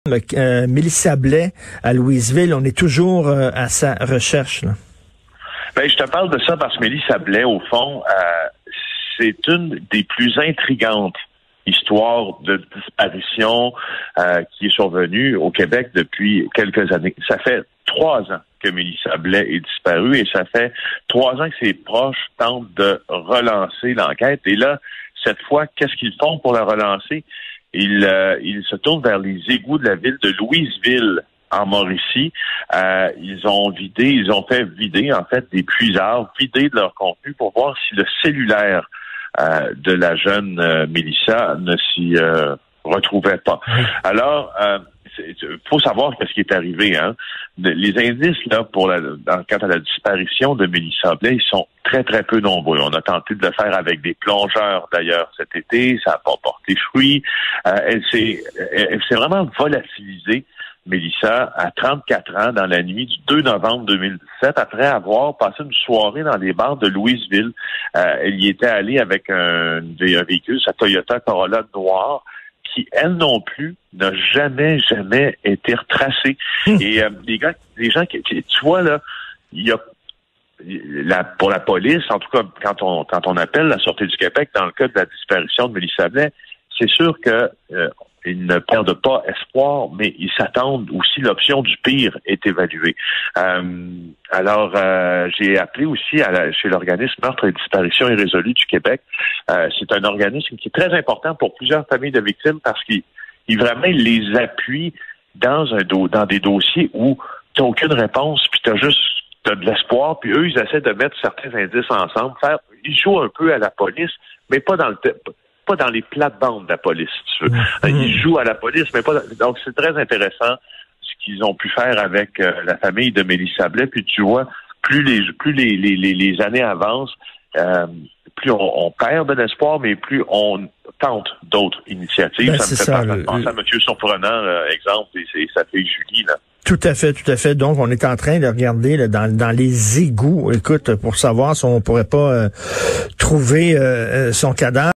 Mélissa Blais à Louisville, on est toujours à sa recherche, là. Ben, je te parle de ça parce que Mélissa Blais, au fond, c'est une des plus intrigantes histoires de disparition qui est survenue au Québec depuis quelques années. Ça fait 3 ans que Mélissa Blais est disparue et ça fait 3 ans que ses proches tentent de relancer l'enquête. Et là, cette fois, qu'est-ce qu'ils font pour la relancer? Ils se tournent vers les égouts de la ville de Louisville, en Mauricie. Ils ont fait vider, en fait, des puisards, vider de leur contenu pour voir si le cellulaire de la jeune Mélissa ne s'y retrouvait pas. Alors, faut savoir ce qui est arrivé, hein. Les indices là quant à la disparition de Mélissa Blais, ils sont très très peu nombreux. On a tenté de le faire avec des plongeurs d'ailleurs cet été, ça n'a pas porté fruit. Elle s'est vraiment volatilisée, Mélissa, à 34 ans, dans la nuit du 2 novembre 2017, après avoir passé une soirée dans les bars de Louisville. Elle y était allée avec un véhicule, sa Toyota Corolla noire, qui, elle non plus, n'a jamais été retracée. Et les gens qui, tu vois, là, il y a pour la police, en tout cas, quand on appelle la Sûreté du Québec dans le cas de la disparition de Mélissa Blais, c'est sûr que ils ne perdent pas espoir, mais ils s'attendent aussi, l'option du pire est évaluée. Alors, j'ai appelé aussi chez l'organisme Meurtres et disparitions irrésolues du Québec. C'est un organisme qui est très important pour plusieurs familles de victimes parce qu'il vraiment les appuie dans des dossiers où tu n'as aucune réponse, puis t'as de l'espoir, puis eux, ils essaient de mettre certains indices ensemble. Ils jouent un peu à la police, mais pas dans les plates-bandes de la police, si tu veux. Ils jouent à la police, mais pas. Donc, c'est très intéressant ce qu'ils ont pu faire avec la famille de Mélissa Blais. Puis tu vois, plus les années avancent, plus on perd de l'espoir, mais plus on tente d'autres initiatives. Ben, ça me fait penser à M. Surprenant, exemple, et sa fille Julie, là. Tout à fait. Donc, on est en train de regarder là, dans les égouts, écoute, pour savoir si on pourrait pas trouver son cadavre.